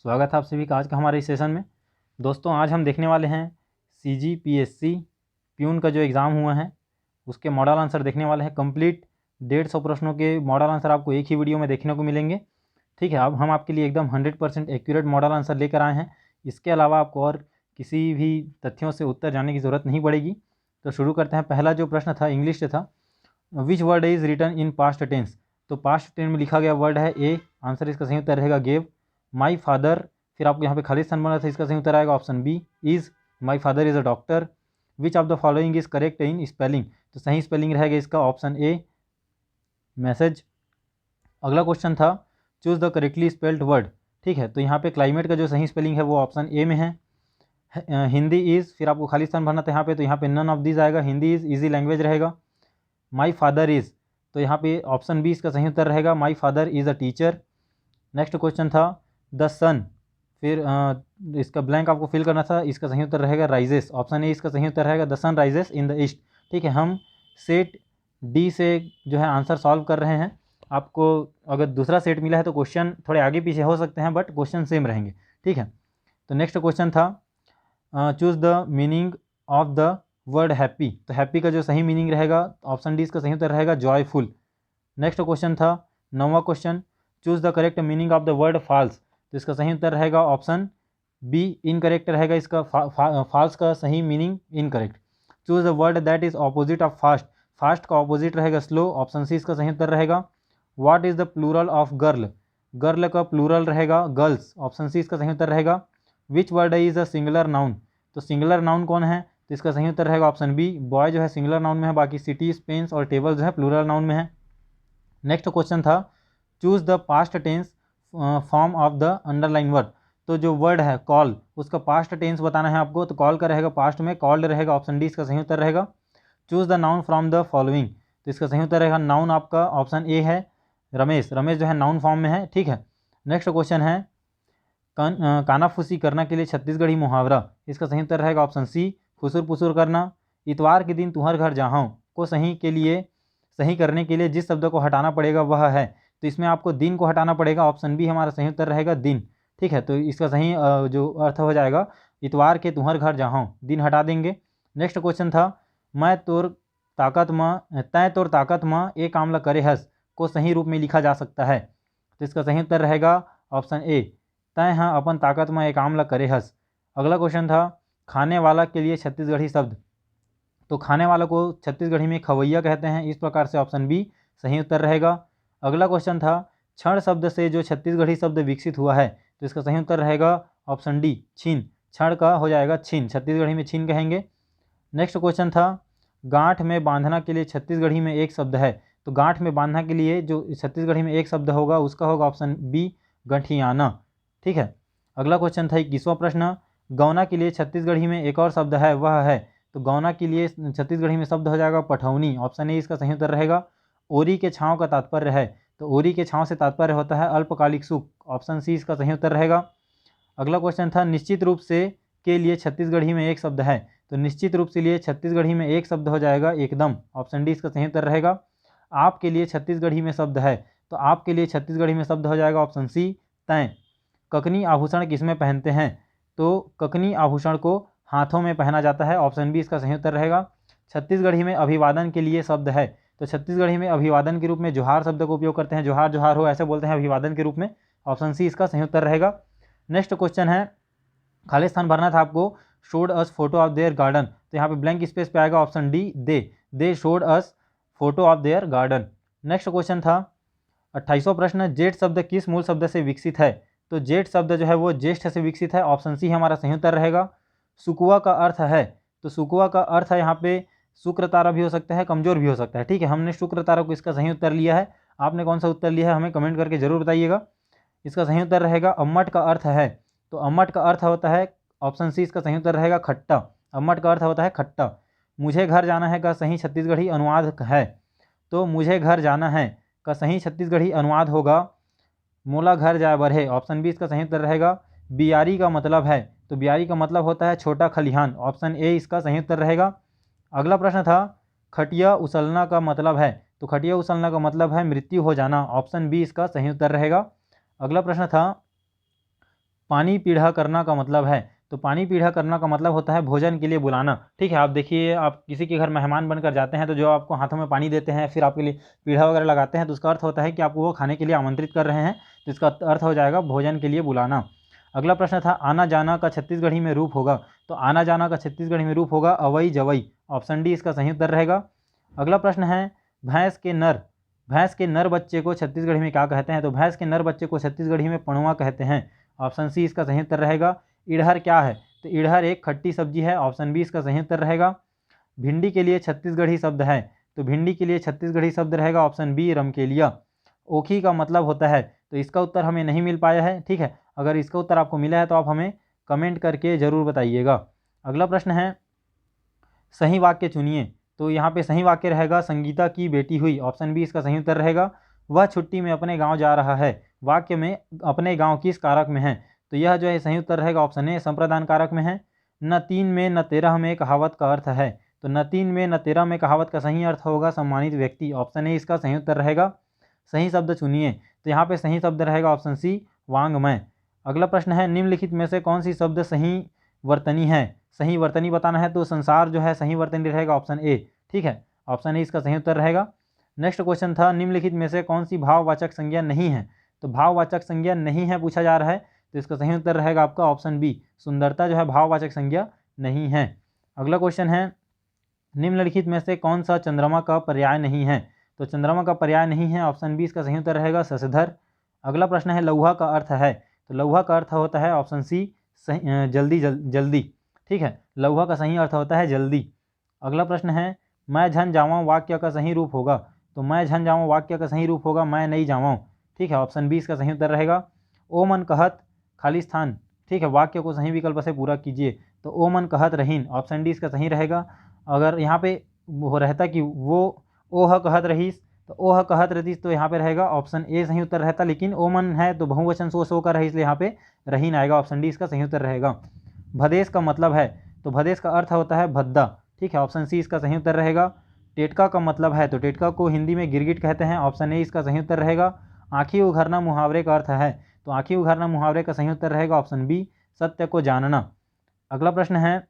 स्वागत है आप सभी का आज का हमारे इस सेशन में। दोस्तों आज हम देखने वाले हैं CGPSC प्यून का जो एग्ज़ाम हुआ है उसके मॉडल आंसर देखने वाले हैं। कंप्लीट 150 प्रश्नों के मॉडल आंसर आपको एक ही वीडियो में देखने को मिलेंगे। ठीक है, अब हम आपके लिए एकदम 100% एक्यूरेट मॉडल आंसर लेकर आए हैं। इसके अलावा आपको और किसी भी तथ्यों से उत्तर जानने की ज़रूरत नहीं पड़ेगी। तो शुरू करते हैं। पहला जो प्रश्न था इंग्लिश से था, which word is written in past tense. तो पास्ट टेंस में लिखा गया वर्ड है ए, आंसर इसका सही उत्तर रहेगा गेव। माई फादर, फिर आपको यहाँ पे खाली स्थान बना था, इसका सही उत्तर आएगा option B is. My father is a doctor. Which of the following is correct in spelling, तो सही स्पेलिंग रहेगा इसका ऑप्शन ए मैसेज। अगला क्वेश्चन था choose the correctly spelled word. ठीक है, तो यहाँ पे क्लाइमेट का जो सही स्पेलिंग है वो ऑप्शन ए में है। हिंदी इज़, फिर आपको खाली स्थान भरना था यहाँ पे, तो यहाँ पे नन ऑफ दिस आएगा। हिंदी इज़ ईजी लैंग्वेज रहेगा। माई फादर इज़, तो यहाँ पे ऑप्शन बी इसका सही उत्तर रहेगा। माई father is a teacher. Next question था द सन, फिर इसका ब्लैंक आपको फिल करना था, इसका सही उत्तर रहेगा राइजेस। ऑप्शन ए इसका सही उत्तर रहेगा the sun rises in the east. ठीक है, हम सेट डी से जो है आंसर सॉल्व कर रहे हैं। आपको अगर दूसरा सेट मिला है तो क्वेश्चन थोड़े आगे पीछे हो सकते हैं बट क्वेश्चन सेम रहेंगे। ठीक है, तो नेक्स्ट क्वेश्चन था choose the meaning of the word happy. तो हैप्पी का जो सही मीनिंग रहेगा ऑप्शन डी इसका सही उत्तर रहेगा जॉयफुल। नेक्स्ट क्वेश्चन था 9वां question, choose the correct meaning of the word false. तो इसका सही उत्तर रहेगा ऑप्शन बी इनकरेक्ट रहेगा इसका। फॉल्स का सही meaning incorrect. Choose the word that is opposite of fast. Fast का ऑपोजिट रहेगा स्लो। ऑप्शन सी इसका सही उत्तर रहेगा। What is the plural of girl. Girl का प्लूरल रहेगा गर्ल्स। ऑप्शन सी इसका सही उत्तर रहेगा। Which word is a singular noun. तो सिंगुलर नाउन कौन है, तो इसका सही उत्तर रहेगा ऑप्शन बी बॉय जो है सिंगुलर नाउन में है, बाकी सिटीज पेन्स और टेबल जो है प्लूरल नाउन में है। नेक्स्ट क्वेश्चन था choose the past tense form of the underline word. तो जो वर्ड है कॉल, उसका पास्ट टेंस बताना है आपको, तो कॉल का रहेगा पास्ट में, कॉल्ड रहेगा। ऑप्शन डी इसका सही उत्तर रहेगा। Choose the noun from the following, तो इसका सही उत्तर रहेगा नाउन आपका ऑप्शन ए है रमेश। रमेश जो है नाउन फॉर्म में है। ठीक है, नेक्स्ट क्वेश्चन है कानाफूसी करना के लिए छत्तीसगढ़ी मुहावरा। इसका सही उत्तर रहेगा ऑप्शन सी फुसुर फुसुर करना। इतवार के दिन तुम्हार घर जाऊँ को सही करने के लिए जिस शब्द को हटाना पड़ेगा वह है, तो इसमें आपको दिन को हटाना पड़ेगा। ऑप्शन बी हमारा सही उत्तर रहेगा दिन। ठीक है, तो इसका सही जो अर्थ हो जाएगा इतवार के तुम्हार घर जाऊँ, दिन हटा देंगे। नेक्स्ट क्वेश्चन था मैं तोर ताकत माँ तय तोर ताकत माँ ए कामला करे हस को सही रूप में लिखा जा सकता है, तो इसका सही उत्तर रहेगा ऑप्शन ए तय हाँ अपन ताकत में ए कामला करे हस। अगला क्वेश्चन था खाने वाला के लिए छत्तीसगढ़ी शब्द। तो खाने वाला को छत्तीसगढ़ी में खवैया कहते हैं, इस प्रकार से ऑप्शन बी सही उत्तर रहेगा। अगला क्वेश्चन था क्षण शब्द से जो छत्तीसगढ़ी शब्द विकसित हुआ है, तो इसका सही उत्तर रहेगा ऑप्शन डी छीन। क्षण का हो जाएगा छीन, छत्तीसगढ़ी में छीन कहेंगे। नेक्स्ट क्वेश्चन था गांठ में बांधना के लिए छत्तीसगढ़ी में एक शब्द है। तो गांठ में बांधना के लिए जो छत्तीसगढ़ी में एक शब्द होगा उसका होगा ऑप्शन बी गठियाना। ठीक है, अगला क्वेश्चन था 21वां प्रश्न गौना के लिए छत्तीसगढ़ी में एक और शब्द है वह है, तो गौना के लिए छत्तीसगढ़ी में शब्द हो जाएगा पठौनी। ऑप्शन ए इसका सही उत्तर रहेगा। ओरी के छाँव का तात्पर्य है, तो ओरी के छाँव से तात्पर्य होता है अल्पकालिक सुख। ऑप्शन सी इसका सही उत्तर रहेगा। अगला क्वेश्चन था निश्चित रूप से के लिए छत्तीसगढ़ी में एक शब्द है, तो निश्चित रूप से लिए छत्तीसगढ़ी में एक शब्द हो जाएगा एकदम। ऑप्शन डी इसका सही उत्तर रहेगा। आपके लिए छत्तीसगढ़ी में शब्द है, तो आपके लिए छत्तीसगढ़ी में शब्द हो जाएगा ऑप्शन सी तय। ककनी आभूषण किसमें पहनते हैं, तो ककनी आभूषण को हाथों में पहना जाता है। ऑप्शन बी इसका सही उत्तर रहेगा। छत्तीसगढ़ी में अभिवादन के लिए शब्द है, तो छत्तीसगढ़ी में अभिवादन के रूप में जोहार शब्द का उपयोग करते हैं, जोहार जोहार हो ऐसे बोलते हैं अभिवादन के रूप में। ऑप्शन सी इसका सही उत्तर रहेगा। नेक्स्ट क्वेश्चन है खाली स्थान भरना था आपको, showed us photo of their garden, तो यहाँ पे ब्लैंक स्पेस पे आएगा option D they showed us photo of their garden. Next question था 28वां प्रश्न जेठ शब्द किस मूल शब्द से विकसित है, तो जेठ शब्द जो है वो ज्येष्ठ से विकसित है। ऑप्शन सी हमारा सही उत्तर रहेगा। सुकुआ का अर्थ है, तो सुकुआ का अर्थ है यहाँ पे शुक्र तारा भी हो सकता है, कमजोर भी हो सकता है। ठीक है, हमने शुक्र तारा को इसका सही उत्तर लिया है। आपने कौन सा उत्तर लिया है हमें कमेंट करके जरूर बताइएगा। इसका सही उत्तर रहेगा अम्मट का अर्थ है, तो अम्मट का अर्थ होता है ऑप्शन सी इसका सही उत्तर रहेगा खट्टा। अम्मट का अर्थ होता है खट्टा। मुझे घर जाना है का सही छत्तीसगढ़ी अनुवाद है, तो मुझे घर जाना है का सही छत्तीसगढ़ी अनुवाद होगा मोला घर जाए बढ़े। ऑप्शन बी इसका सही उत्तर रहेगा। बियारी का मतलब है, तो बियारी का मतलब होता है छोटा खलिहान। ऑप्शन ए इसका सही उत्तर रहेगा। अगला प्रश्न था खटिया उछलना का मतलब है, तो खटिया उछलना का मतलब है मृत्यु हो जाना। ऑप्शन बी इसका सही उत्तर रहेगा। अगला प्रश्न था पानी पीढ़ा करना का मतलब है, तो पानी पीढ़ा करना का मतलब होता है भोजन के लिए बुलाना। ठीक है, आप देखिए, आप किसी के घर मेहमान बनकर जाते हैं तो जो आपको हाथों में पानी देते हैं, फिर आपके लिए पीढ़ा वगैरह लगाते हैं, तो उसका अर्थ होता है कि आपको वो खाने के लिए आमंत्रित कर रहे हैं, तो इसका अर्थ हो जाएगा भोजन के लिए बुलाना। अगला प्रश्न था आना जाना का छत्तीसगढ़ी में रूप होगा, तो आना जाना का छत्तीसगढ़ी में रूप होगा अवई जवई, ऑप्शन डी इसका सही उत्तर रहेगा। अगला प्रश्न है भैंस के नर बच्चे को छत्तीसगढ़ी में क्या कहते हैं, तो भैंस के नर बच्चे को छत्तीसगढ़ी में पणुआ कहते हैं, ऑप्शन सी इसका सही उत्तर रहेगा। इड़हर क्या है, तो इड़हर एक खट्टी सब्जी है, ऑप्शन बी इसका सही उत्तर रहेगा। भिंडी के लिए छत्तीसगढ़ी शब्द है, तो भिंडी के लिए छत्तीसगढ़ी शब्द रहेगा ऑप्शन बी रमकेलिया। ओखी का मतलब होता है, तो इसका उत्तर हमें नहीं मिल पाया है। ठीक है, अगर इसका उत्तर आपको मिला है तो आप हमें कमेंट करके ज़रूर बताइएगा। अगला प्रश्न है सही वाक्य चुनिए, तो यहाँ पे सही वाक्य रहेगा संगीता की बेटी हुई, ऑप्शन बी इसका सही उत्तर रहेगा। वह छुट्टी में अपने गांव जा रहा है, वाक्य में अपने गांव किस कारक में है, तो यह जो है सही उत्तर रहेगा ऑप्शन ए संप्रदान कारक में है। न 3 में न 13 में कहावत का अर्थ है, तो न 3 में न 13 में कहावत का सही अर्थ होगा सम्मानित व्यक्ति, ऑप्शन ए इसका सही उत्तर रहेगा। सही शब्द चुनिए, तो यहाँ पे सही शब्द रहेगा ऑप्शन सी वांग्मय। अगला प्रश्न है निम्नलिखित में से कौन सी शब्द सही वर्तनी है, सही वर्तनी बताना है, तो संसार जो है सही वर्तनी रहेगा ऑप्शन ए। ठीक है, ऑप्शन ए इसका सही उत्तर रहेगा। नेक्स्ट क्वेश्चन था निम्नलिखित में से कौन सी भाववाचक संज्ञा नहीं है, तो भाववाचक संज्ञा नहीं है पूछा जा रहा है, तो इसका सही उत्तर रहेगा आपका ऑप्शन बी सुंदरता जो है भाववाचक संज्ञा नहीं है। अगला क्वेश्चन है निम्नलिखित में से कौन सा चंद्रमा का पर्याय नहीं है, तो चंद्रमा का पर्याय नहीं है, ऑप्शन बी इसका सही उत्तर रहेगा शशधर। अगला प्रश्न है लौहा का अर्थ है, तो लौहा का अर्थ होता है ऑप्शन सी जल्दी जल्दी। ठीक है, लौहा का सही अर्थ होता है जल्दी। अगला प्रश्न है मैं झन जावां वाक्य का सही रूप होगा, तो मैं झन जावां वाक्य का सही रूप होगा मैं नहीं जावां। ठीक है, ऑप्शन बी इसका सही उत्तर रहेगा। ओ मन कहत खालिस्तान, ठीक है, वाक्य को सही विकल्प से पूरा कीजिए, तो ओ मन कहत रहीन, ऑप्शन डी इसका सही रहेगा। अगर यहाँ पे वो रहता कि वो ओह कहत रहीस, तो ओह कहत रहीस, तो यहाँ पे रहेगा ऑप्शन ए सही उत्तर रहता, लेकिन ओ मन है तो बहुवचन सो का रही, इसलिए यहाँ पे रहीन आएगा, ऑप्शन डी इसका सही उत्तर रहेगा। भदेश का मतलब है, तो भदेश का अर्थ होता है भद्दा। ठीक है, ऑप्शन सी इसका सही उत्तर रहेगा। टेटका का मतलब है, तो टेटका को हिंदी में गिरगिट कहते हैं, ऑप्शन ए इसका सही उत्तर रहेगा। आँखी उघरना मुहावरे का अर्थ है, तो आँखी उघरना मुहावरे का सही उत्तर रहेगा ऑप्शन बी सत्य को जानना। अगला प्रश्न है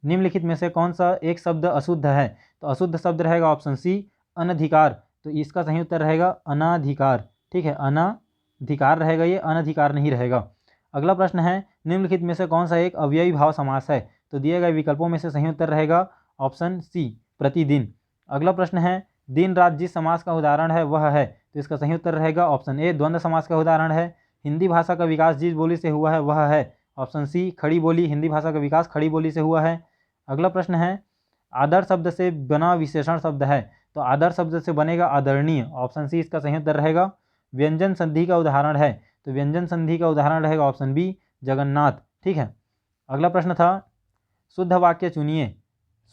निम्नलिखित में से कौन सा एक शब्द अशुद्ध है, तो अशुद्ध शब्द रहेगा ऑप्शन सी अनधिकार, तो इसका सही उत्तर रहेगा अनाधिकार। ठीक है, अनाधिकार रहेगा, ये अनधिकार नहीं रहेगा। अगला प्रश्न है निम्नलिखित में से कौन सा एक अव्ययी भाव समास है, तो दिए गए विकल्पों में से सही उत्तर रहेगा ऑप्शन सी प्रतिदिन। अगला प्रश्न है दिन रात जिस समास का उदाहरण है वह है, तो इसका सही उत्तर रहेगा ऑप्शन ए द्वंद्व समास का उदाहरण है। हिंदी भाषा का विकास जिस बोली से हुआ है वह है, ऑप्शन सी खड़ी बोली, हिंदी भाषा का विकास खड़ी बोली से हुआ है। अगला प्रश्न है आदर शब्द से बना विशेषण शब्द है, तो आदर शब्द से बनेगा आदरणीय, ऑप्शन सी इसका सही उत्तर रहेगा। व्यंजन संधि का उदाहरण है, तो व्यंजन संधि का उदाहरण रहेगा ऑप्शन बी जगन्नाथ। ठीक है, अगला प्रश्न था शुद्ध वाक्य चुनिए,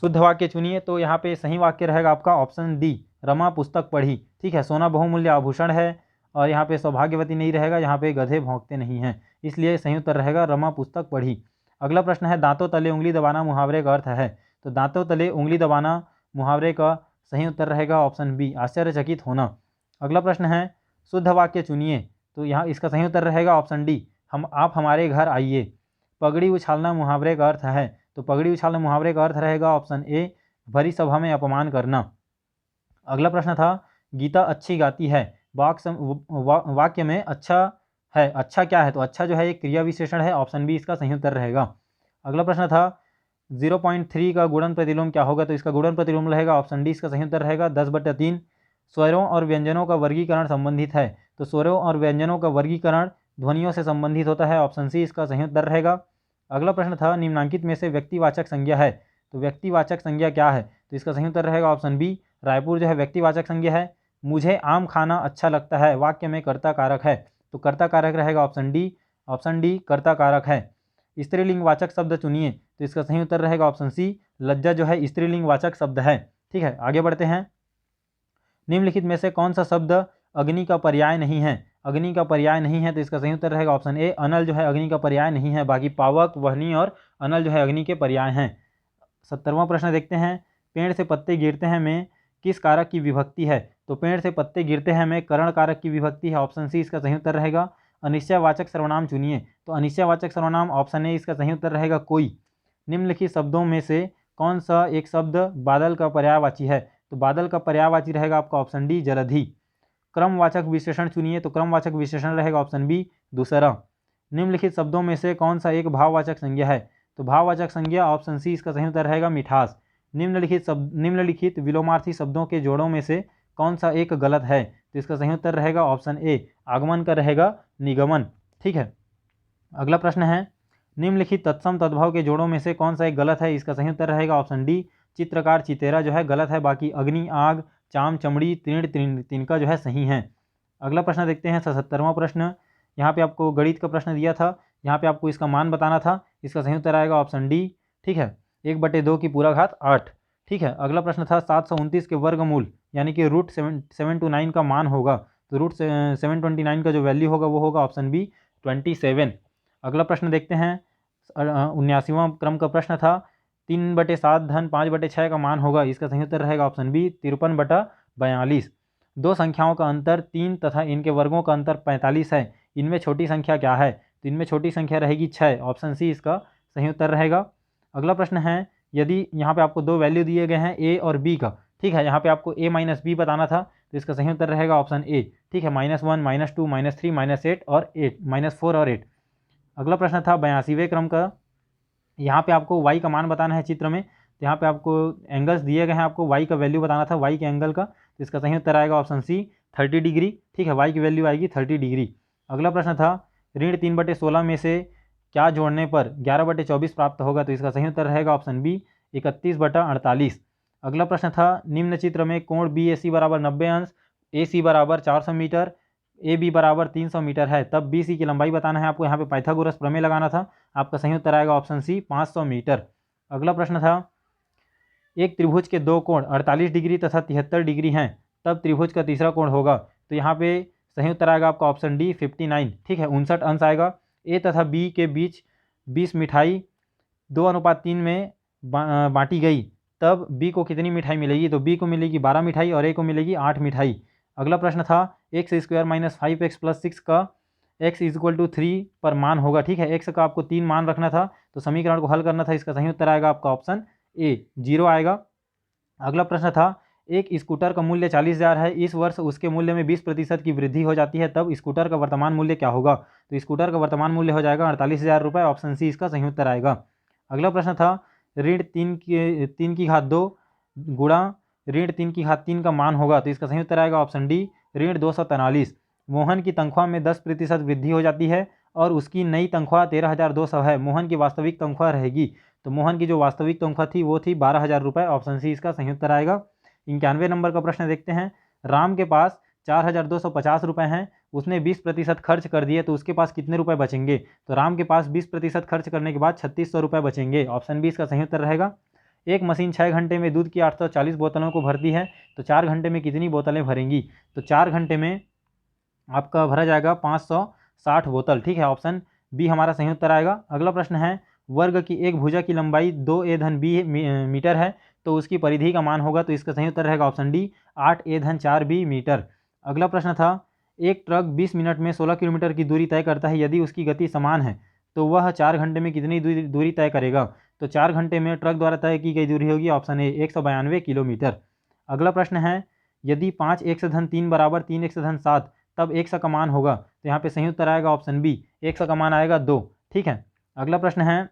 शुद्ध वाक्य चुनिए, तो यहाँ पे सही वाक्य रहेगा आपका ऑप्शन डी रमा पुस्तक पढ़ी। ठीक है, सोना बहुमूल्य आभूषण है, और यहाँ पे सौभाग्यवती नहीं रहेगा, यहाँ पे गधे भौंकते नहीं हैं, इसलिए सही उत्तर रहेगा रमा पुस्तक पढ़ी। अगला प्रश्न है दांतों तले उंगली दबाना मुहावरे का अर्थ है, तो दांतों तले उंगली दबाना मुहावरे का सही उत्तर रहेगा ऑप्शन बी आश्चर्यचकित होना। अगला प्रश्न है शुद्ध वाक्य चुनिए, तो यहाँ इसका सही उत्तर रहेगा ऑप्शन डी आप हमारे घर आइए। पगड़ी उछालना मुहावरे का अर्थ है, तो पगड़ी उछालना मुहावरे का अर्थ रहेगा ऑप्शन ए भरी सभा में अपमान करना। अगला प्रश्न था गीता अच्छी गाती है, वाक्य में अच्छा है, अच्छा क्या है, तो अच्छा जो है एक क्रिया विशेषण है, ऑप्शन बी इसका सही उत्तर रहेगा। अगला प्रश्न था 0.3 का गुणन प्रतिलोम क्या होगा, तो इसका गुणन प्रतिलोम रहेगा ऑप्शन डी इसका सही उत्तर रहेगा 10/3। स्वरों और व्यंजनों का वर्गीकरण संबंधित है, तो स्वरों और व्यंजनों का वर्गीकरण ध्वनियों से संबंधित होता है, ऑप्शन सी इसका सही उत्तर रहेगा। अगला प्रश्न था निम्नांकित में से व्यक्तिवाचक संज्ञा है, तो व्यक्तिवाचक संज्ञा क्या है, तो इसका सही उत्तर रहेगा ऑप्शन बी रायपुर जो है व्यक्तिवाचक संज्ञा है। मुझे आम खाना अच्छा लगता है, वाक्य में कर्ता कारक है, तो कर्ता कारक रहेगा ऑप्शन डी कर्ता कारक है। स्त्रीलिंग वाचक शब्द चुनिए, तो इसका सही उत्तर रहेगा ऑप्शन सी लज्जा जो है स्त्रीलिंग वाचक शब्द है। ठीक है, आगे बढ़ते हैं। निम्नलिखित में से कौन सा शब्द अग्नि का पर्याय नहीं है, अग्नि का पर्याय नहीं है, तो इसका सही उत्तर रहेगा ऑप्शन ए अनल जो है अग्नि का पर्याय नहीं है, बाकी पावक वहनी और अनल जो है अग्नि के पर्याय हैं। 70वां प्रश्न देखते हैं पेड़ से पत्ते गिरते हैं में किस कारक की विभक्ति है, तो पेड़ से पत्ते गिरते हैं में करण कारक की विभक्ति है, ऑप्शन सी इसका सही उत्तर रहेगा। अनिश्चयवाचक सर्वनाम चुनिए। तो अनिश्चयवाचक सर्वनाम ऑप्शन ए इसका सही उत्तर रहेगा कोई। निम्नलिखित शब्दों में से कौन सा एक शब्द बादल का पर्यायवाची है? तो बादल का पर्यायवाची रहेगा आपका ऑप्शन डी जलधि। क्रमवाचक विशेषण चुनिए। तो क्रमवाचक विशेषण रहेगा ऑप्शन बी दूसरा। निम्नलिखित शब्दों में से कौन सा एक भाववाचक संज्ञा है? तो भाववाचक संज्ञा ऑप्शन सी इसका सही उत्तर रहेगा मिठास। निम्नलिखित विलोमार्थी शब्दों के जोड़ों में से कौन सा एक गलत है? तो इसका सही उत्तर रहेगा ऑप्शन ए आगमन का रहेगा निगमन। ठीक है, अगला प्रश्न है निम्नलिखित तत्सम तद्भव के जोड़ों में से कौन सा एक गलत है? इसका सही उत्तर रहेगा ऑप्शन डी चित्रकार चितेरा जो है गलत है, बाकी अग्नि आग चाम चमड़ी तीर्ण तिनका जो है सही है। अगला प्रश्न देखते हैं 77वां प्रश्न। यहाँ पे आपको गणित का प्रश्न दिया था, यहाँ पे आपको इसका मान बताना था। इसका सही उत्तर आएगा ऑप्शन डी। ठीक है, 1/2 की पूरा घात 8। ठीक है, अगला प्रश्न था 729 के वर्गमूल यानी कि रूट 729 का मान होगा। तो रूट 729 का जो वैल्यू होगा वो होगा ऑप्शन बी 27। अगला प्रश्न देखते हैं 79वां क्रम का प्रश्न था 3/7 धन 5/6 का मान होगा। इसका सही उत्तर रहेगा ऑप्शन बी 53/42। दो संख्याओं का अंतर 3 तथा इनके वर्गों का अंतर 45 है। इनमें छोटी संख्या क्या है? तो इनमें छोटी संख्या रहेगी 6। ऑप्शन सी इसका सही उत्तर रहेगा। अगला प्रश्न है यदि यहाँ पे आपको दो वैल्यू दिए गए हैं ए और बी का। ठीक है, यहाँ पे आपको a माइनस बी बताना था, तो इसका सही उत्तर रहेगा ऑप्शन ए। ठीक है, -1 -2 -3 -8 और 8 -4 और 8। अगला प्रश्न था 82वें क्रम का। यहाँ पे आपको y का मान बताना है चित्र में। तो यहाँ पे आपको एंगल्स दिए गए हैं, आपको y का वैल्यू बताना था y के एंगल का। तो इसका सही उत्तर आएगा ऑप्शन सी 30 डिग्री। ठीक है, y की वैल्यू आएगी 30 डिग्री। अगला प्रश्न था ऋण 3/16 में से क्या जोड़ने पर 11/24 प्राप्त होगा? तो इसका सही उत्तर रहेगा ऑप्शन बी 31/48। अगला प्रश्न था निम्न चित्र में कोण बी ए सी बराबर 90 अंश, ए सी बराबर 400 मीटर, ए बी बराबर 300 मीटर है, तब बी सी की लंबाई बताना है आपको। यहाँ पे पाइथागोरस प्रमेय लगाना था। आपका सही उत्तर आएगा ऑप्शन सी 500 मीटर। अगला प्रश्न था एक त्रिभुज के दो कोण 48 डिग्री तथा 73 डिग्री हैं, तब त्रिभुज का तीसरा कोण होगा। तो यहाँ पे सही उत्तर आएगा आपका ऑप्शन डी 59। ठीक है, 59 अंश आएगा। ए तथा बी के बीच 20 मिठाई 2:3 में बांटी गई, तब बी को कितनी मिठाई मिलेगी? तो बी को मिलेगी 12 मिठाई और ए को मिलेगी 8 मिठाई। अगला प्रश्न था x² - 5x + 6 का x = 3 पर मान होगा। ठीक है, x का आपको 3 मान रखना था, तो समीकरण को हल करना था। इसका सही उत्तर आएगा आपका ऑप्शन ए 0 आएगा। अगला प्रश्न था एक स्कूटर का मूल्य 40,000 है, इस वर्ष उसके मूल्य में 20% की वृद्धि हो जाती है, तब स्कूटर का वर्तमान मूल्य क्या होगा? तो स्कूटर का वर्तमान मूल्य हो जाएगा 48,000 रुपये। ऑप्शन सी इसका सही उत्तर आएगा। अगला प्रश्न था ऋण 3 की घात 2 गुणा ऋण 3 की घात 3 का मान होगा। तो इसका सही उत्तर आएगा ऑप्शन डी ऋण 243। मोहन की तनख्वाह में 10% वृद्धि हो जाती है और उसकी नई तनख्वाह 13,200 है। मोहन की वास्तविक तनख्वाह रहेगी, तो मोहन की जो वास्तविक तनख्वाह थी वो थी 12,000 रुपये। ऑप्शन सी इसका सही उत्तर आएगा। 91 नंबर का प्रश्न देखते हैं। राम के पास 4,250 रुपये हैं, उसने 20% खर्च कर दिए, तो उसके पास कितने रुपए बचेंगे? तो राम के पास 20% खर्च करने के बाद 3,600 रुपये बचेंगे। ऑप्शन बी इसका सही उत्तर रहेगा। एक मशीन 6 घंटे में दूध की 840 बोतलों को भरती है, तो 4 घंटे में कितनी बोतलें भरेंगी? तो 4 घंटे में आपका भरा जाएगा 560 बोतल। ठीक है, ऑप्शन बी हमारा सही उत्तर आएगा। अगला प्रश्न है वर्ग की एक भुजा की लंबाई 2a-b मीटर है, तो उसकी परिधि का मान होगा। तो इसका सही उत्तर रहेगा ऑप्शन डी 8a-4b मीटर। अगला प्रश्न था एक ट्रक 20 मिनट में 16 किलोमीटर की दूरी तय करता है, यदि उसकी गति समान है तो वह 4 घंटे में कितनी दूरी तय करेगा? तो 4 घंटे में ट्रक द्वारा तय की गई दूरी होगी ऑप्शन ए 192 किलोमीटर। अगला प्रश्न है यदि 5x3 बराबर 3x7 तब x का मान होगा। तो यहाँ पे सही उत्तर आएगा ऑप्शन बी x का मान आएगा 2। ठीक है, अगला प्रश्न है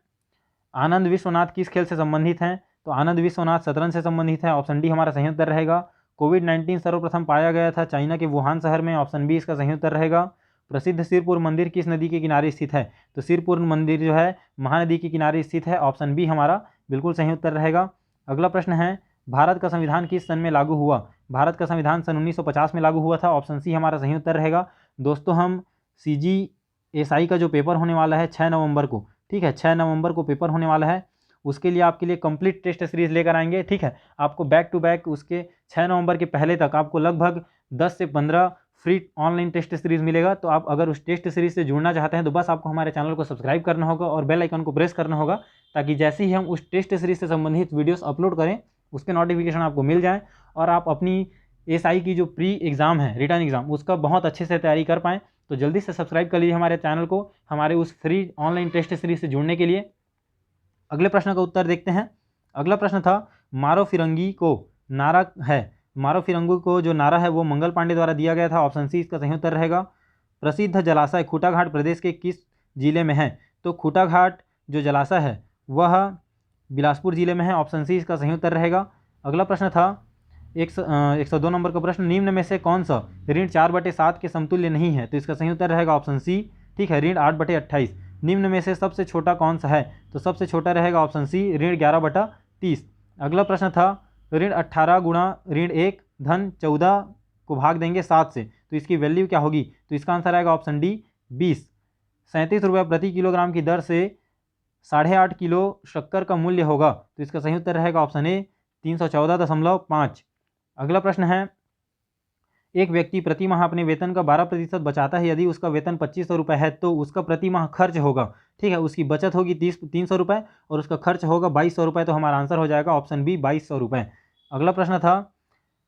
आनंद विश्वनाथ किस खेल से संबंधित हैं? तो आनंद विश्वनाथ शतरंज से संबंधित है। ऑप्शन डी हमारा सही उत्तर रहेगा। कोविड-19 सर्वप्रथम पाया गया था चाइना के वुहान शहर में। ऑप्शन बी इसका सही उत्तर रहेगा। प्रसिद्ध सिरपुर मंदिर किस नदी के किनारे स्थित है? तो सिरपुर मंदिर जो है महानदी के किनारे स्थित है। ऑप्शन बी हमारा बिल्कुल सही उत्तर रहेगा। अगला प्रश्न है भारत का संविधान किस सन में लागू हुआ? भारत का संविधान सन 1950 में लागू हुआ था। ऑप्शन सी हमारा सही उत्तर रहेगा। दोस्तों हम CGSI का जो पेपर होने वाला है 6 नवंबर को, ठीक है 6 नवंबर को पेपर होने वाला है, उसके लिए आपके लिए कंप्लीट टेस्ट सीरीज़ लेकर आएंगे। ठीक है, आपको बैक टू बैक उसके 6 नवंबर के पहले तक आपको लगभग 10 से 15 फ्री ऑनलाइन टेस्ट सीरीज़ मिलेगा। तो आप अगर उस टेस्ट सीरीज़ से जुड़ना चाहते हैं तो बस आपको हमारे चैनल को सब्सक्राइब करना होगा और बेल आइकन को प्रेस करना होगा, ताकि जैसे ही हम उस टेस्ट सीरीज़ से संबंधित वीडियोस अपलोड करें उसके नोटिफिकेशन आपको मिल जाए और आप अपनी SI की जो प्री एग्ज़ाम है रिटर्न एग्ज़ाम उसका बहुत अच्छे से तैयारी कर पाएँ। तो जल्दी से सब्सक्राइब कर लीजिए हमारे चैनल को हमारे उस फ्री ऑनलाइन टेस्ट सीरीज से जुड़ने के लिए। अगले प्रश्न का उत्तर देखते हैं। अगला प्रश्न था मारो फिरंगी को नारा है, मारो फिरंगी को जो नारा है वो मंगल पांडे द्वारा दिया गया था। ऑप्शन सी इसका सही उत्तर रहेगा। प्रसिद्ध जलाशय खूटाघाट प्रदेश के किस जिले में है? तो खूटाघाट जो जलाशय है वह बिलासपुर जिले में है। ऑप्शन सी इसका सही उत्तर रहेगा। अगला प्रश्न था 102 नंबर का प्रश्न, निम्न में से कौन सा ऋण 4/7 के समतुल्य नहीं है? तो इसका सही उत्तर रहेगा ऑप्शन सी, ठीक है, ऋण 8/28। निम्न में से सबसे छोटा कौन सा है? तो सबसे छोटा रहेगा ऑप्शन सी, ऋण 11/30। अगला प्रश्न था ऋण 18 गुणा ऋण 1 धन 14 को भाग देंगे 7 से, तो इसकी वैल्यू क्या होगी? तो इसका आंसर आएगा ऑप्शन डी 20। 37 रुपये प्रति किलोग्राम की दर से 8.5 किलो शक्कर का मूल्य होगा, तो इसका सही उत्तर रहेगा ऑप्शन ए 314.5। अगला प्रश्न है, एक व्यक्ति प्रति माह अपने वेतन का 12% बचाता है। यदि उसका वेतन 2500 रुपये है तो उसका प्रति माह खर्च होगा, ठीक है, उसकी बचत होगी 300 रुपये और उसका खर्च होगा 2200 रुपये। तो हमारा आंसर हो जाएगा ऑप्शन बी 2200 रुपये। अगला प्रश्न था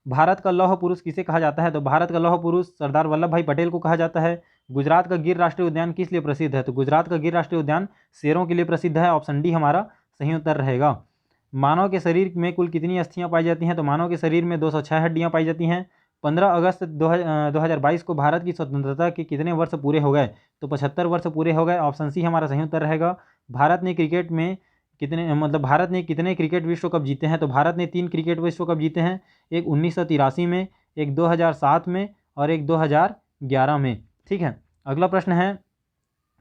भारत का लौह पुरुष किसे कहा जाता है? तो भारत का लौह पुरुष सरदार वल्लभ भाई पटेल को कहा जाता है। गुजरात का गिर राष्ट्रीय उद्यान किस लिए प्रसिद्ध है? तो गुजरात का गिर राष्ट्रीय उद्यान शेरों के लिए प्रसिद्ध है। ऑप्शन डी हमारा सही उत्तर रहेगा। मानव के शरीर में कुल कितनी अस्थियां पाई जाती हैं? तो मानव के शरीर में 206 हड्डियां पाई जाती हैं। 15 अगस्त 2022 को भारत की स्वतंत्रता के कितने वर्ष पूरे हो गए? तो 75 वर्ष पूरे हो गए। ऑप्शन सी हमारा सही उत्तर रहेगा। भारत ने क्रिकेट में भारत ने कितने क्रिकेट विश्व कप जीते हैं? तो भारत ने 3 क्रिकेट विश्व कप जीते हैं, एक 1983 में, एक 2007 में और एक 2011 में, ठीक है। अगला प्रश्न है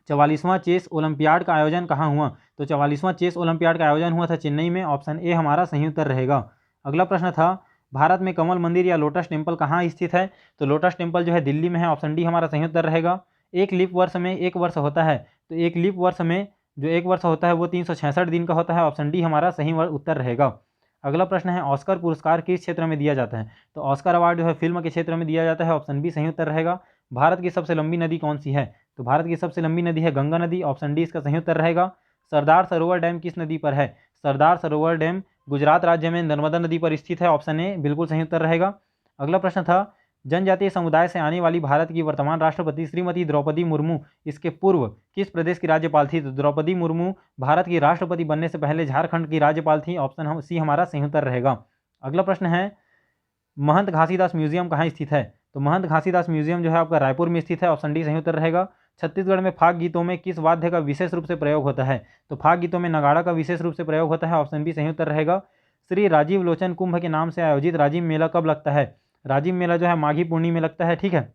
44वां चेस ओलंपियाड का आयोजन कहाँ हुआ? तो 44वां चेस ओलंपियाड का आयोजन हुआ था चेन्नई में। ऑप्शन ए हमारा सही उत्तर रहेगा। अगला प्रश्न था भारत में कमल मंदिर या लोटस टेम्पल कहाँ स्थित है? तो लोटस टेम्पल जो है दिल्ली में है। ऑप्शन डी हमारा सही उत्तर रहेगा। एक लीप वर्ष में एक वर्ष होता है, तो एक लीप वर्ष में जो एक वर्ष होता है वो 366 दिन का होता है। ऑप्शन डी हमारा सही उत्तर रहेगा। अगला प्रश्न है ऑस्कर पुरस्कार किस क्षेत्र में दिया जाता है? तो ऑस्कर अवार्ड जो है फिल्म के क्षेत्र में दिया जाता है। ऑप्शन बी सही उत्तर रहेगा। भारत की सबसे लंबी नदी कौन सी है? तो भारत की सबसे लंबी नदी है गंगा नदी। ऑप्शन डी इसका सही उत्तर रहेगा। सरदार सरोवर डैम किस नदी पर है? सरदार सरोवर डैम गुजरात राज्य में नर्मदा नदी पर स्थित है। ऑप्शन ए बिल्कुल सही उत्तर रहेगा। अगला प्रश्न था जनजातीय समुदाय से आने वाली भारत की वर्तमान राष्ट्रपति श्रीमती द्रौपदी मुर्मू इसके पूर्व किस प्रदेश की राज्यपाल थी? तो द्रौपदी मुर्मू भारत की राष्ट्रपति बनने से पहले झारखंड की राज्यपाल थी। ऑप्शन सी हमारा सही उत्तर रहेगा। अगला प्रश्न है महंत घासीदास म्यूजियम कहाँ स्थित है? तो महंत घासीदास म्यूजियम जो है आपका रायपुर में स्थित है। ऑप्शन डी सही उत्तर रहेगा। छत्तीसगढ़ में फाग गीतों में किस वाद्य का विशेष रूप से प्रयोग होता है? तो फाग गीतों में नगाड़ा का विशेष रूप से प्रयोग होता है। ऑप्शन बी सही उत्तर रहेगा। श्री राजीव लोचन कुंभ के नाम से आयोजित राजीव मेला कब लगता है? राजीव मेला जो है माघी पूर्णिमा में लगता है, ठीक है।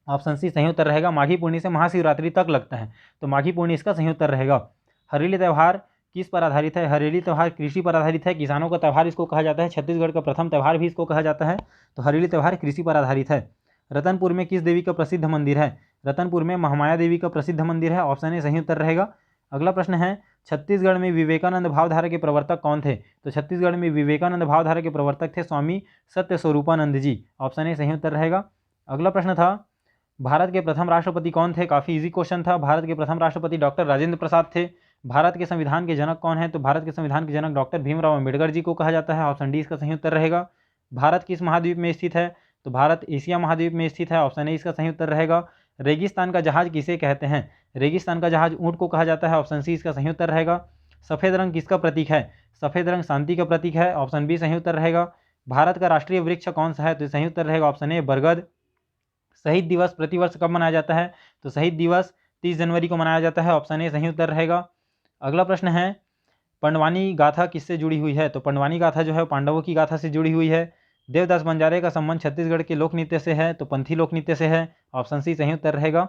ऑप्शन सी सही उत्तर रहेगा। माघी पूर्णिमा से महाशिवरात्रि तक लगता है, तो माघी पूर्णिमा इसका सही उत्तर रहेगा। हरेली त्यौहार किस पर आधारित है? हरेली त्यौहार कृषि पर आधारित है। किसानों का त्यौहार इसको कहा जाता है। छत्तीसगढ़ का प्रथम त्यौहार भी इसको कहा जाता है। तो हरेली त्यौहार कृषि पर आधारित है। रतनपुर में किस देवी का प्रसिद्ध मंदिर है? रतनपुर में महामाया देवी का प्रसिद्ध मंदिर है। ऑप्शन ए सही उत्तर रहेगा। अगला प्रश्न है छत्तीसगढ़ में विवेकानंद भावधारा के प्रवर्तक कौन थे? तो छत्तीसगढ़ में विवेकानंद भावधारा के प्रवर्तक थे स्वामी सत्य स्वरूपानंद जी। ऑप्शन ए सही उत्तर रहेगा। अगला प्रश्न था भारत के प्रथम राष्ट्रपति कौन थे? काफ़ी इजी क्वेश्चन था। भारत के प्रथम राष्ट्रपति डॉक्टर राजेंद्र प्रसाद थे। भारत के संविधान के जनक कौन है? तो भारत के संविधान के जनक डॉक्टर भीमराव अम्बेडकर जी को कहा जाता है। ऑप्शन डी इसका सही उत्तर रहेगा। भारत किस महाद्वीप में स्थित है? तो भारत एशिया महाद्वीप में स्थित है। ऑप्शन ए इसका सही उत्तर रहेगा। रेगिस्तान का जहाज किसे कहते हैं? रेगिस्तान का जहाज ऊंट को कहा जाता है। ऑप्शन सी इसका सही उत्तर रहेगा। सफ़ेद रंग किसका प्रतीक है? सफ़ेद रंग शांति का प्रतीक है। ऑप्शन बी सही उत्तर रहेगा। भारत का राष्ट्रीय वृक्ष कौन सा है? तो सही उत्तर रहेगा ऑप्शन ए बरगद। शहीद दिवस प्रतिवर्ष कब मनाया जाता है? तो शहीद दिवस 30 जनवरी को मनाया जाता है। ऑप्शन ए सही उत्तर रहेगा। अगला प्रश्न है पंडवानी गाथा किससे जुड़ी हुई है? तो पंडवानी गाथा जो है पांडवों की गाथा से जुड़ी हुई है। देवदास बंजारे का संबंध छत्तीसगढ़ के लोक नृत्य से है, तो पंथी लोक नृत्य से है। ऑप्शन सी सही उत्तर रहेगा।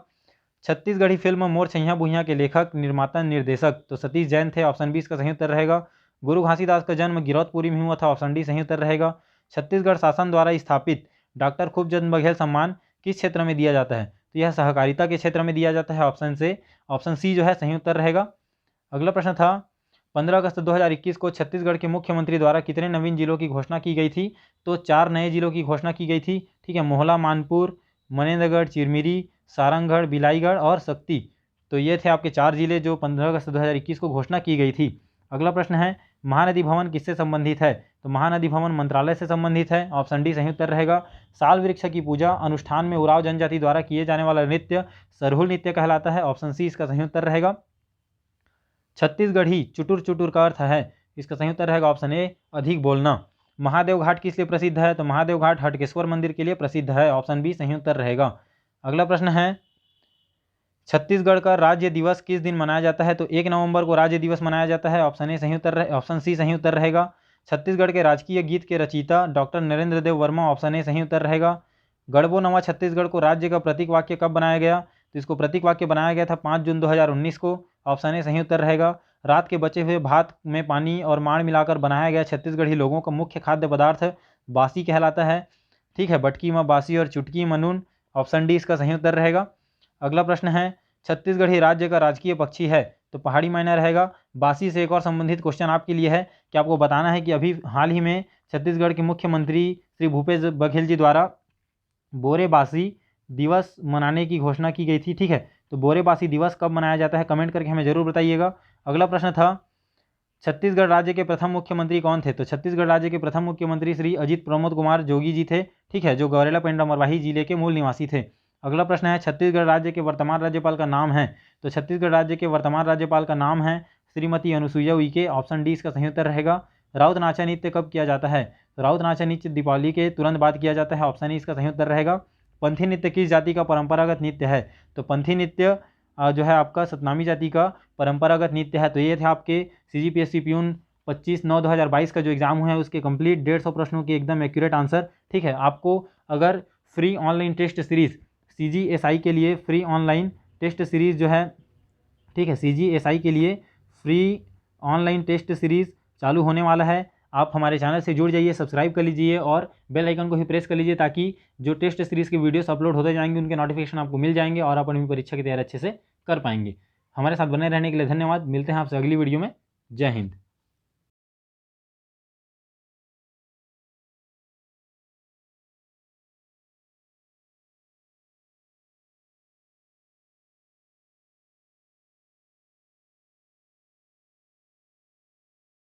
छत्तीसगढ़ी फिल्म मोर छैया भुइयां के लेखक निर्माता निर्देशक तो सतीश जैन थे। ऑप्शन बी इसका सही उत्तर रहेगा। गुरु घासीदास का जन्म गिरौदपुरी में हुआ था। ऑप्शन डी सही उत्तर रहेगा। छत्तीसगढ़ शासन द्वारा स्थापित डॉक्टर खूबचंद बघेल सम्मान किस क्षेत्र में दिया जाता है? तो यह सहकारिता के क्षेत्र में दिया जाता है। ऑप्शन सी जो है सही उत्तर रहेगा। अगला प्रश्न था 15 अगस्त 2021 को छत्तीसगढ़ के मुख्यमंत्री द्वारा कितने नवीन जिलों की घोषणा की गई थी? तो 4 नए जिलों की घोषणा की गई थी, ठीक है। मोहला, मानपुर, मनेन्द्रगढ़, चिरमिरी, सारंगढ़, बिलाईगढ़ और शक्ति। तो ये थे आपके 4 जिले जो 15 अगस्त 2021 को घोषणा की गई थी। अगला प्रश्न है महानदी भवन किससे संबंधित है? तो महानदी भवन मंत्रालय से संबंधित है, ऑप्शन डी सही उत्तर रहेगा। साल वृक्ष की पूजा अनुष्ठान में उराव जनजाति द्वारा किए जाने वाला नृत्य सरहुल नृत्य कहलाता है, ऑप्शन सी इसका सही उत्तर रहेगा। छत्तीसगढ़ी चुटुर चुटुर का अर्थ है, इसका सही उत्तर रहेगा ऑप्शन ए अधिक बोलना। महादेव घाट किस लिए प्रसिद्ध है, तो महादेव घाट हटकेश्वर मंदिर के लिए प्रसिद्ध है, ऑप्शन बी सही उत्तर रहेगा। अगला प्रश्न है छत्तीसगढ़ का राज्य दिवस किस दिन मनाया जाता है, तो 1 नवंबर को राज्य दिवस मनाया जाता है, ऑप्शन ए सही उत्तर ऑप्शन सी सही उत्तर रहेगा। छत्तीसगढ़ के राजकीय गीत के रचयिता doctor Narendra Dev Verma, option A सही उत्तर रहेगा। गढ़बो नवा छत्तीसगढ़ को राज्य का प्रतीक वाक्य कब बनाया गया, तो इसको प्रतीक वाक्य बनाया गया था 5 जून 2019 को, ऑप्शन ए सही उत्तर रहेगा। रात के बचे हुए भात में पानी और माड़ मिलाकर बनाया गया छत्तीसगढ़ी लोगों का मुख्य खाद्य पदार्थ बासी कहलाता है, ठीक है, बटकी में बासी और चुटकी मनून, ऑप्शन डी इसका सही उत्तर रहेगा। अगला प्रश्न है छत्तीसगढ़ी राज्य का राजकीय पक्षी है, तो पहाड़ी मैना रहेगा। बासी से एक और संबंधित क्वेश्चन आपके लिए है कि आपको बताना है कि अभी हाल ही में छत्तीसगढ़ के मुख्यमंत्री श्री भूपेश बघेल जी द्वारा बोरेबासी दिवस मनाने की घोषणा की गई थी, ठीक है, तो बोरेबासी दिवस कब मनाया जाता है, कमेंट करके हमें जरूर बताइएगा। अगला प्रश्न था छत्तीसगढ़ राज्य के प्रथम मुख्यमंत्री कौन थे, तो छत्तीसगढ़ राज्य के प्रथम मुख्यमंत्री श्री अजित प्रमोद कुमार जोगी जी थे, ठीक है, जो गौरेला पेंड्रा मरवाही जिले के मूल निवासी थे। अगला प्रश्न है छत्तीसगढ़ राज्य के वर्तमान राज्यपाल का नाम है, तो छत्तीसगढ़ राज्य के वर्तमान राज्यपाल का नाम है श्रीमती अनुसुईया उइके, ऑप्शन डी इसका सही उत्तर रहेगा। राउत नाचा नृत्य कब किया जाता है, तो राउत नाचा नृत्य दीपावली के तुरंत बाद किया जाता है, ऑप्शन ई इसका सही उत्तर रहेगा। पंथी नृत्य किस जाति का परंपरागत नृत्य है, तो पंथी नृत्य जो है आपका सतनामी जाति का परंपरागत नृत्य है। तो ये थे आपके CGPSC प्यून 25/9/2022 का जो एग्जाम हुआ है उसके कंप्लीट 150 प्रश्नों के एकदम एक्यूरेट आंसर, ठीक है। आपको अगर free online test series CGSI के लिए फ्री ऑनलाइन टेस्ट सीरीज़ जो है, ठीक है, CGSI के लिए फ्री ऑनलाइन टेस्ट सीरीज़ चालू होने वाला है। आप हमारे चैनल से जुड़ जाइए, सब्सक्राइब कर लीजिए और बेल आइकन को ही प्रेस कर लीजिए ताकि जो टेस्ट सीरीज़ के वीडियोस अपलोड होते जाएंगे उनके नोटिफिकेशन आपको मिल जाएंगे और आप अपनी परीक्षा की तैयारी अच्छे से कर पाएंगे। हमारे साथ बने रहने के लिए धन्यवाद। मिलते हैं आपसे अगली वीडियो में। जय हिंद।